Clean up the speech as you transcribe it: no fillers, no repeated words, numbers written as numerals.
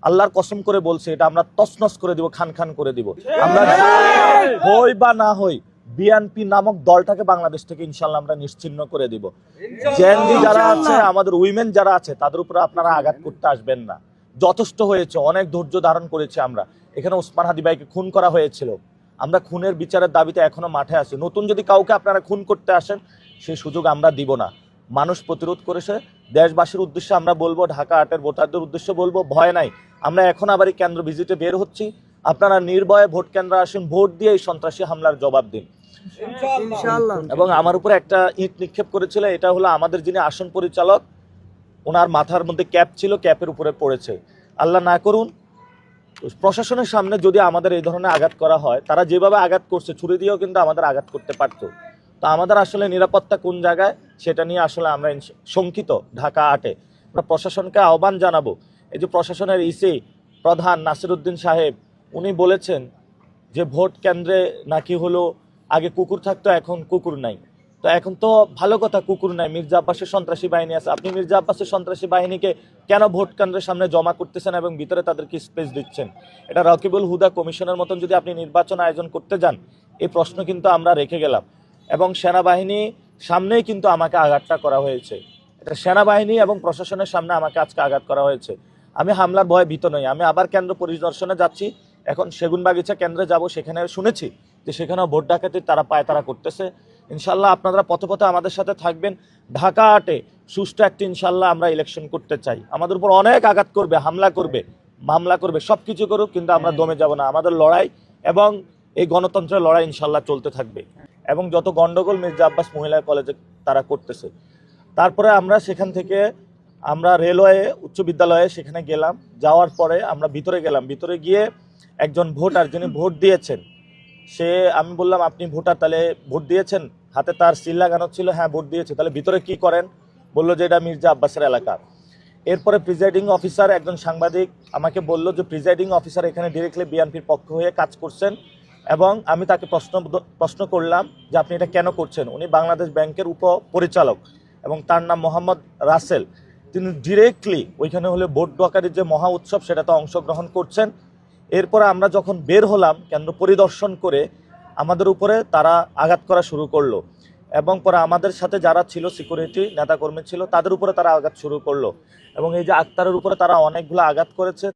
আল্লাহর কসম করে বলছে এটা আমরা তছনছ করে দিব, খান খান করে দিব। আমরা হই বা না হই, বিএনপি নামক দলটাকে বাংলাদেশ থেকে ইনশাল্লাহ আমরা নিশ্চিহ্ন করে দিব। জেনজি যারা আছে, আমাদের উইমেন যারা আছে, তাদের উপরে আপনারা আঘাত করতে আসবেন না। যথেষ্ট হয়েছে, অনেক ধৈর্য ধারণ করেছি আমরা। এখানে ওসমান হাদি ভাইকে খুন করা হয়েছিল, আমরা খুনের বিচারের দাবিতে এখনো মাঠে আছি। নতুন যদি কাউকে আপনারা খুন করতে আসেন, সেই সুযোগ আমরা দিব না। মানুষ প্রতিরোধ করেছে। দেশবাসীর উদ্দেশ্যে আমরা বলবো, ঢাকা ৮-এর ভোটারদের উদ্দেশ্যে বলবো, ভয় নাই। আমরা এখন আবার এই কেন্দ্র ভিজিটে বের হচ্ছি। আপনারা নির্ভয়ে ভোট কেন্দ্রে আসেন, ভোট দিয়ে এই সন্ত্রাসী হামলার জবাব দিন। এবং আমার উপরে একটা ইট নিক্ষেপ করেছিল, এটা হলো আমাদের যিনি আসন পরিচালক, ওনার মাথার মধ্যে ক্যাপ ছিল, ক্যাপের উপরে পড়েছে। আল্লাহ না করুন প্রশাসনের সামনে যদি আমাদের এই ধরনের আঘাত করা হয়, তারা যেভাবে আঘাত করছে ছুরি দিয়েও কিন্তু আমাদের আঘাত করতে পারতো। তো আমাদের আসলে নিরাপত্তা কোন জায়গায় সেটা নিয়ে আসলে আমরা শঙ্কিত। ঢাকা ৮-এ আমরা প্রশাসনকে আহ্বান জানাবো। এই যে প্রশাসনের ইসি প্রধান নাসিরউদ্দিন সাহেব, উনি বলেছেন যে ভোট কেন্দ্রে নাকি হলো আগে কুকুর থাকতো, এখন কুকুর নাই। তো এখন তো ভালো কথা, কুকুর নাই, মির্জা আব্বাসের সন্ত্রাসী বাহিনী আছে। আপনি মির্জা আব্বাসের সন্ত্রাসী বাহিনীকে কেন ভোট কেন্দ্রের সামনে জমা করতেছেন এবং ভিতরে তাদেরকে স্পেস দিচ্ছেন? এটা রকিবুল হুদা কমিশনের মতন যদি আপনি নির্বাচন আয়োজন করতে যান, এই প্রশ্ন কিন্তু আমরা রেখে গেলাম। এবং সেনাবাহিনী সামনেই কিন্তু আমাকে আঘাতটা করা হয়েছে। এটা সেনাবাহিনী এবং প্রশাসনের সামনে আমাকে আজকে আঘাত করা হয়েছে। আমি হামলার ভয়ে ভীত নই। আমি আবার কেন্দ্র পরিদর্শনে যাচ্ছি, এখন সেগুনবাগিচা কেন্দ্রে যাব। সেখানে শুনেছি যে সেখানেও ভোট ডাকাতি তারা করতেছে। ইনশাল্লাহ আপনারা পথে পথে আমাদের সাথে থাকবেন। ঢাকা ৮-এ সুষ্ঠু একটি ইনশাল্লাহ আমরা ইলেকশন করতে চাই। আমাদের উপর অনেক আঘাত করবে, হামলা করবে, মামলা করবে, সব কিছু করুক, কিন্তু আমরা দমে যাব না। আমাদের লড়াই এবং এই গণতন্ত্রের লড়াই ইনশাল্লাহ চলতে থাকবে। এবং যত গন্ডগোল মির্জা আব্বাস মহিলা কলেজে তারা করতেছে, তারপরে আমরা সেখান থেকে আমরা রেলওয়ে উচ্চ বিদ্যালয়ে সেখানে গেলাম। যাওয়ার পরে আমরা ভিতরে গেলাম। ভিতরে গিয়ে একজন ভোটার যিনি ভোট দিয়েছেন, আমি বললাম আপনি ভোটার, তাহলে ভোট দিয়েছেন? হাতে তার সিল লাগানো ছিল, হ্যাঁ ভোট দিয়েছে। তাহলে ভিতরে কি করেন? বললো যে এটা মির্জা আব্বাসের এলাকা। এরপরে প্রিজাইডিং অফিসার, একজন সাংবাদিক আমাকে বলল যে প্রিজাইডিং অফিসার এখানে ডিরেক্টলি বিএনপির পক্ষ হয়ে কাজ করছেন। এবং আমি তাকে প্রশ্ন করলাম যে আপনি এটা কেন করছেন? উনি বাংলাদেশ ব্যাংকের উপপরিচালক এবং তার নাম মোহাম্মদ রাসেল। তিনি ডিরেক্টলি ওইখানে হলে ভোট ডকারির যে মহা উৎসব সেটাতে অংশগ্রহণ করছেন। এরপরে আমরা যখন বের হলাম কেন্দ্র পরিদর্শন করে, আমাদের উপরে তারা আঘাত করা শুরু করলো। এবং পরে আমাদের সাথে যারা ছিল সিকিউরিটি নেতাকর্মী ছিল, তাদের উপরে তারা আঘাত শুরু করলো। এবং এই যে আক্তারের উপরে তারা অনেকগুলো আঘাত করেছে।